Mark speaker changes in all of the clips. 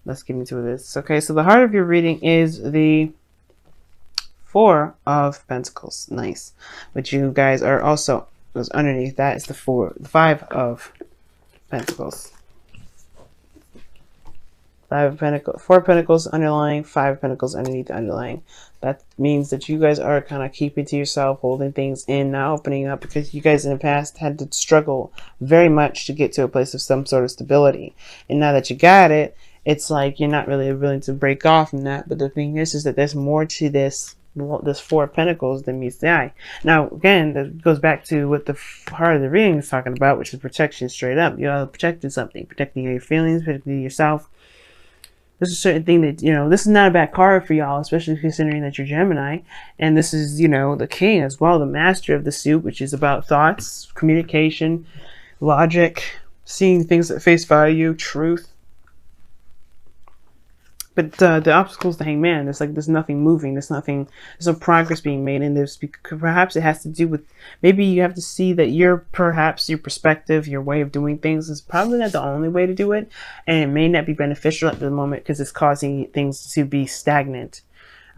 Speaker 1: let's get into this. Okay, so the heart of your reading is the Four of Pentacles. Nice. But you guys are also, because underneath that is the Five of Pentacles. Five of Pentacles, Four of Pentacles underlying, Five of Pentacles underneath the underlying. That means that you guys are kind of keeping to yourself, holding things in, not opening up, because you guys in the past had to struggle very much to get to a place of some sort of stability. And now that you got it, it's like you're not really willing to break off from that. But the thing is that there's more to this Four of Pentacles than meets the eye. Now, again, that goes back to what the heart of the reading is talking about, which is protection straight up. You're protecting something, protecting your feelings, protecting yourself. There's a certain thing that, this is not a bad card for y'all, especially considering that you're Gemini. And this is, the king as well, the master of the suit, which is about thoughts, communication, logic, seeing things at face value, truth. But the obstacles to Hangman, there's nothing moving, there's no progress being made, and perhaps it has to do with, maybe you have to see that perhaps your perspective, your way of doing things is probably not the only way to do it, and it may not be beneficial at the moment because it's causing things to be stagnant.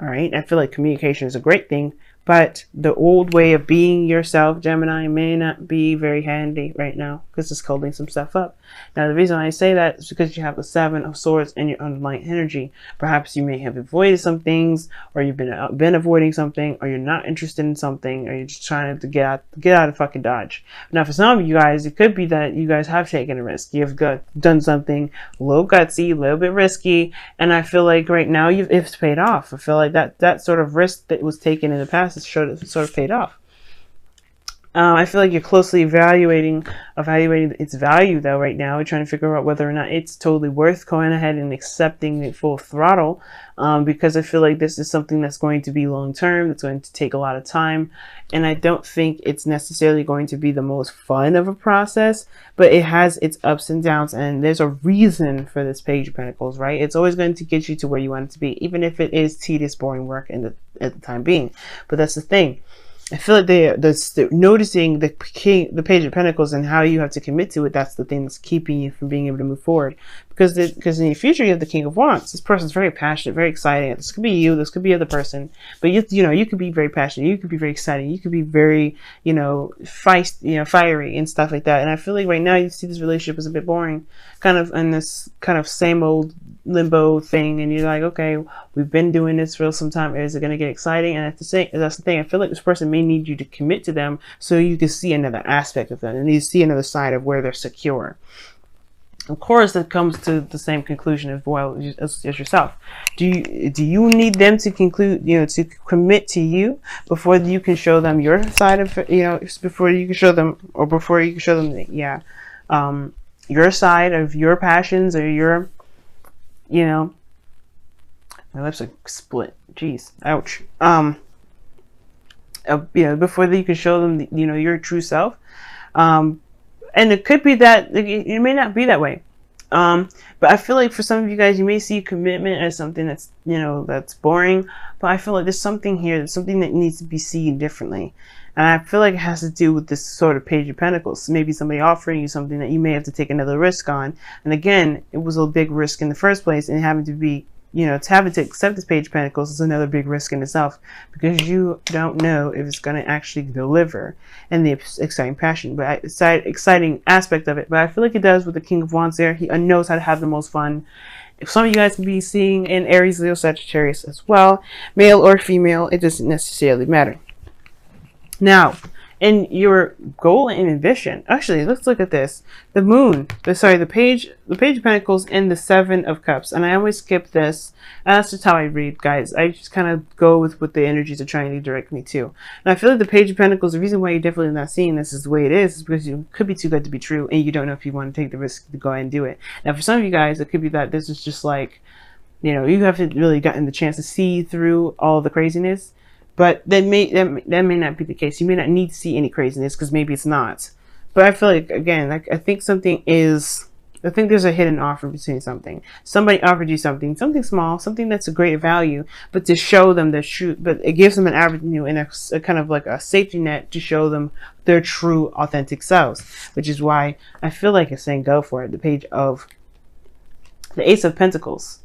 Speaker 1: All right, I feel like communication is a great thing, but the old way of being yourself, Gemini, may not be very handy right now because it's holding some stuff up. Now, the reason I say that is because you have the Seven of Swords in your underlying energy. Perhaps you may have avoided some things, or you've been avoiding something, or you're not interested in something, or you're just trying to get out of fucking Dodge. Now, for some of you guys, it could be that you guys have taken a risk. You've done something a little gutsy, a little bit risky, and I feel like right now it's paid off. I feel like that sort of risk that was taken in the past has sort of paid off. I feel like you're closely evaluating its value though right now. You're trying to figure out whether or not it's totally worth going ahead and accepting it full throttle, because I feel like this is something that's going to be long term, that's going to take a lot of time, and I don't think it's necessarily going to be the most fun of a process, but it has its ups and downs, and there's a reason for this Page of Pentacles, right? It's always going to get you to where you want it to be, even if it is tedious, boring work at the time being. But that's the thing. I feel like they're noticing the Page of Pentacles and how you have to commit to it. That's the thing that's keeping you from being able to move forward. Because in the future you have the King of Wands. This person's very passionate, very exciting. This could be you. This could be the other person. But you could be very passionate. You could be very exciting. You could be very feisty, fiery and stuff like that. And I feel like right now you see this relationship as a bit boring, kind of in this kind of same old limbo thing, and you're like, okay, we've been doing this for some time. Is it going to get exciting? And that's the thing. I feel like this person may need you to commit to them so you can see another aspect of them, and you see another side of where they're secure. Of course, that comes to the same conclusion as yourself. Do you need them to to commit to you before you can show them your side of before you can show them your side of your passions or your my lips are split. Jeez, ouch. Before you can show them your true self. And it could be that it may not be that way. But I feel like for some of you guys, you may see commitment as something that's, that's boring. But I feel like there's something here, there's something that needs to be seen differently. And I feel like it has to do with this sort of Page of Pentacles. Maybe somebody offering you something that you may have to take another risk on. And again, it was a big risk in the first place, and having to be having to accept this Page of Pentacles is another big risk in itself, because you don't know if it's going to actually deliver and the exciting passion, but exciting aspect of it. But I feel like it does with the King of Wands there. He knows how to have the most fun. If some of you guys can be seeing in Aries, Leo, Sagittarius as well, male or female, it doesn't necessarily matter. Now, in your goal and ambition, actually, let's look at this. The Moon, the Page of Pentacles and the Seven of Cups. And I always skip this. And that's just how I read, guys. I just kind of go with what the energies are trying to direct me to. And I feel like the Page of Pentacles, the reason why you're definitely not seeing this is the way it is because it could be too good to be true, and you don't know if you want to take the risk to go ahead and do it. Now, for some of you guys, it could be that this is just like, you haven't really gotten the chance to see through all the craziness. But that may not be the case. You may not need to see any craziness because maybe it's not. But I feel like, again, I think there's a hidden offer between something. Somebody offered you something small, something that's a great value, but to show them the truth. But it gives them an avenue and a kind of like a safety net to show them their true, authentic selves. Which is why I feel like it's saying go for it. The Page of The Ace of Pentacles.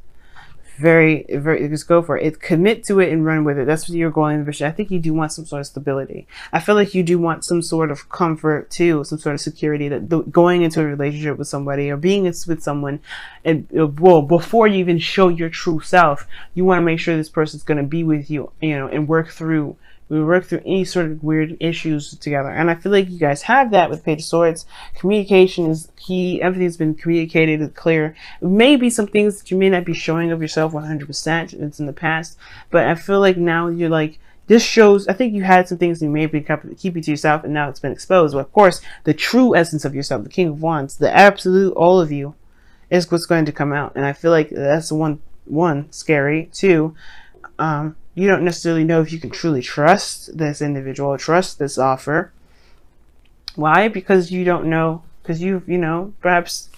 Speaker 1: Very, just go for it. Commit to it and run with it. That's what you're going for. I think you do want some sort of stability. I feel like you do want some sort of comfort too, some sort of security, that going into a relationship with somebody or being with someone, and well, before you even show your true self, you want to make sure this person's going to be with you, and we work through any sort of weird issues together. And I feel like you guys have that with Page of Swords. Communication is key. Everything's been communicated and clear. Maybe some things that you may not be showing of yourself 100%. It's in the past. But I feel like now you're like, this shows, I think you had some things you may be keeping to yourself, and now it's been exposed. But of course, the true essence of yourself, the King of Wands, the absolute all of you, is what's going to come out. And I feel like that's one scary. Two, you don't necessarily know if you can truly trust this individual, trust this offer. Why? Because you don't know, because perhaps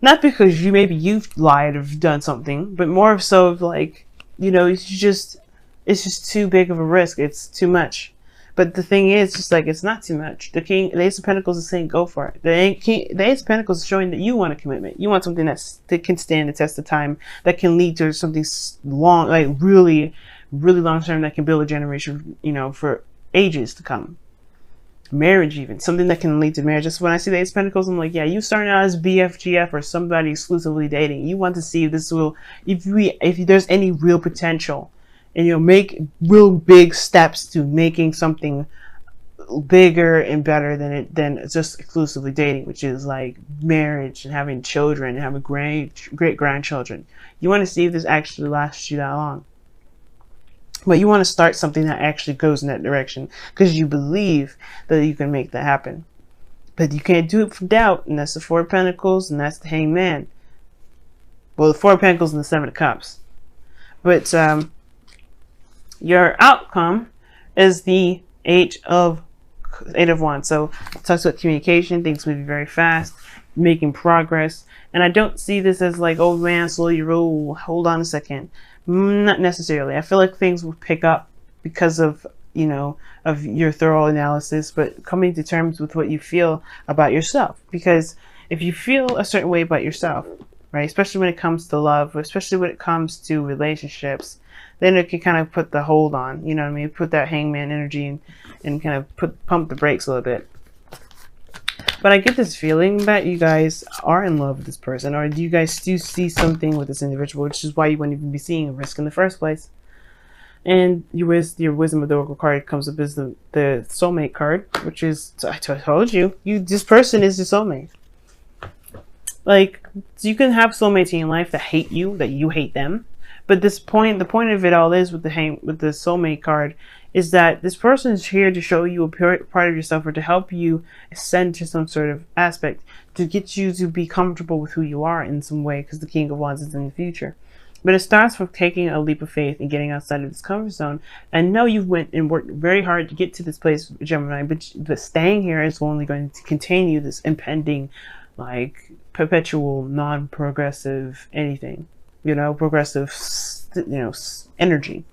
Speaker 1: not because you've lied or done something, but more so of like, it's just too big of a risk. It's too much. But the thing is, just like, it's not too much. The Ace of Pentacles is saying, go for it. The Ace of Pentacles is showing that you want a commitment. You want something that can stand the test of time, that can lead to something long, like really, really long term, that can build a generation, for ages to come. Marriage, even something that can lead to marriage. Just when I see the Ace of Pentacles, I'm like, yeah, you starting out as BFGF or somebody exclusively dating. You want to see if this will, if there's any real potential. And make real big steps to making something bigger and better than just exclusively dating, which is like marriage and having children and having great grandchildren. You want to see if this actually lasts you that long. But you want to start something that actually goes in that direction, because you believe that you can make that happen. But you can't do it from doubt, and that's the Four of Pentacles, and that's the Hangman. Well, the Four of Pentacles and the Seven of Cups. But your outcome is the Eight of Wands. So it talks about communication, things moving very fast, making progress. And I don't see this as like, oh man, slow your roll, hold on a second. Not necessarily. I feel like things will pick up because of of your thorough analysis, but coming to terms with what you feel about yourself. Because if you feel a certain way about yourself, right, especially when it comes to love, especially when it comes to relationships, then it can kind of put the hold on, put that hangman energy and kind of pump the brakes a little bit. But I get this feeling that you guys are in love with this person, or do you guys do see something with this individual, which is why you wouldn't even be seeing a risk in the first place. And your Wisdom of the Oracle card comes up as the soulmate card, which is, I told you, this person is your soulmate. Like, you can have soulmates in your life that hate you, that you hate them. But the point of it all is with the soulmate card is that this person is here to show you a part of yourself, or to help you ascend to some sort of aspect, to get you to be comfortable with who you are in some way, because the King of Wands is in the future. But it starts with taking a leap of faith and getting outside of this comfort zone. I know you went and worked very hard to get to this place, Gemini, but staying here is only going to continue this impending, like, perpetual, non-progressive anything. Progressive, energy.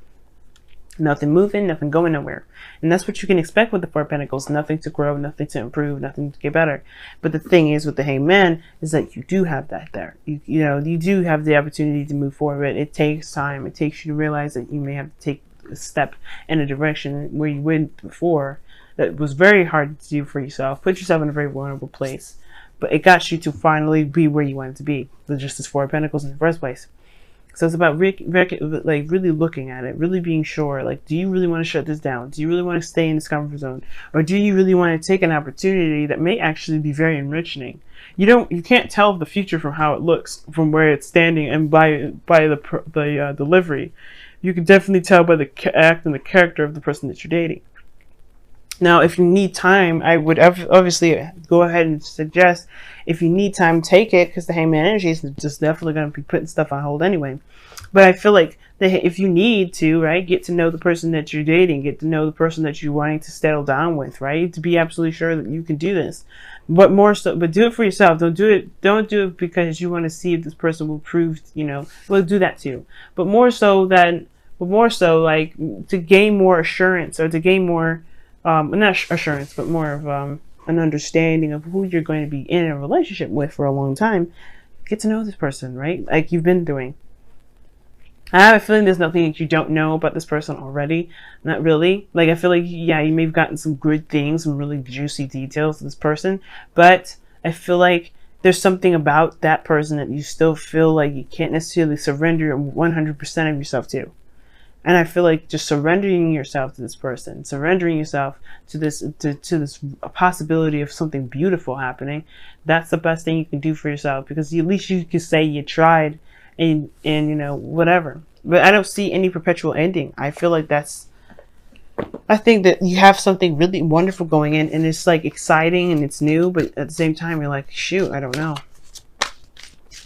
Speaker 1: Nothing moving, nothing going nowhere. And that's what you can expect with the Four of Pentacles. Nothing to grow, nothing to improve, nothing to get better. But the thing is with the Hangman is that you do have that there. You do have the opportunity to move forward. It takes time. It takes you to realize that you may have to take a step in a direction where you went before that was very hard to do for yourself. Put yourself in a very vulnerable place. But it got you to finally be where you wanted to be. Just as Four of Pentacles in the first place. So it's about really looking at it, really being sure. Like, do you really want to shut this down? Do you really want to stay in this comfort zone? Or do you really want to take an opportunity that may actually be very enriching? You can't tell the future from how it looks, from where it's standing, and by the delivery. You can definitely tell by the act and the character of the person that you're dating. Now, if you need time, I would obviously go ahead and suggest, if you need time, take it, because the Hangman energy is just definitely going to be putting stuff on hold anyway. But I feel like if you need to, right, get to know the person that you're dating, get to know the person that you're wanting to settle down with, right, to be absolutely sure that you can do this. But do it for yourself. Don't do it because you want to see if this person will prove, well, do that too. But more so, like, to gain more assurance, or to gain more, not assurance, but more of an understanding of who you're going to be in a relationship with for a long time. get to know this person, right? Like you've been doing. I have a feeling there's nothing that you don't know about this person already. Not really. Like, I feel like, yeah, you may have gotten some good things, some really juicy details of this person, but I feel like there's something about that person that you still feel like you can't necessarily surrender 100% of yourself to. And I feel like just surrendering yourself to this person, surrendering yourself to this this possibility of something beautiful happening, that's the best thing you can do for yourself, because at least you can say you tried, and you know, whatever. But I don't see any perpetual ending. I feel like I think that you have something really wonderful going in, and it's like exciting and it's new, but at the same time you're like, shoot, I don't know.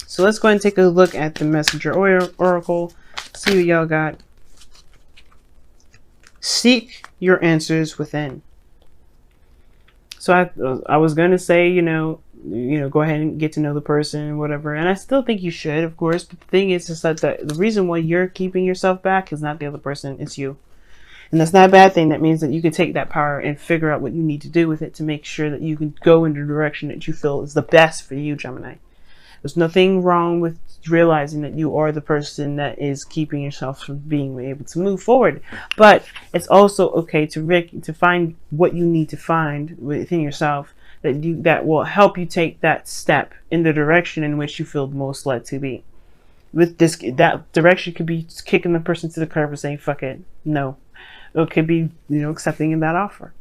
Speaker 1: So let's go ahead and take a look at the Messenger Oracle, see what y'all got. Seek your answers within. So I was going to say, you know, go ahead and get to know the person, whatever. And I still think you should, of course. But the thing is that the reason why you're keeping yourself back is not the other person, it's you. And that's not a bad thing. That means that you can take that power and figure out what you need to do with it to make sure that you can go in the direction that you feel is the best for you, Gemini. There's nothing wrong with realizing that you are the person that is keeping yourself from being able to move forward. But it's also okay to find what you need to find within yourself that will help you take that step in the direction in which you feel most led to be. With this, that direction could be kicking the person to the curb and saying, fuck it, no. It could be, you know, accepting that offer.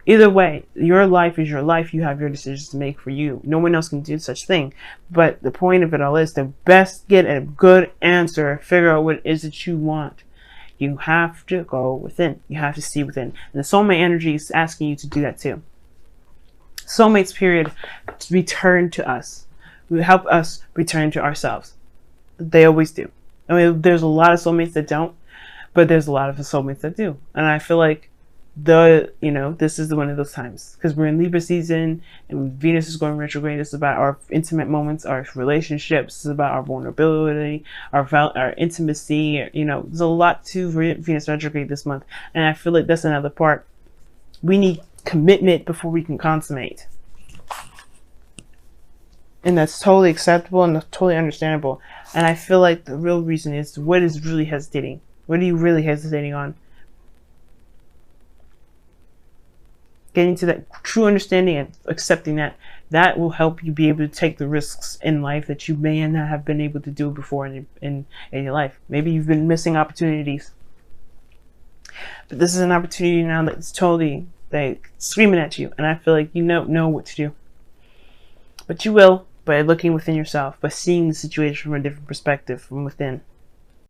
Speaker 1: Either way, your life is your life. You have your decisions to make for you. No one else can do such thing. But the point of it all is to best get a good answer, figure out what it is that you want. You have to go within. You have to see within. And the soulmate energy is asking you to do that too. Soulmates, period, return to us. We help us return to ourselves. They always do. I mean, there's a lot of soulmates that don't, but there's a lot of soulmates that do. And I feel like this is one of those times, because we're in Libra season and Venus is going retrograde. This is about our intimate moments, our relationships. This is about our vulnerability, our intimacy. You know, there's a lot to Venus retrograde this month, and I feel like that's another part. We need commitment before we can consummate, and that's totally acceptable and totally understandable. And I feel like the real reason is, what is really hesitating? What are you really hesitating on? Getting to that true understanding and accepting that will help you be able to take the risks in life that you may not have been able to do before in your life. Maybe you've been missing opportunities, but this is an opportunity now that's totally like screaming at you, and I feel like you know what to do. But you will, by looking within yourself, by seeing the situation from a different perspective from within.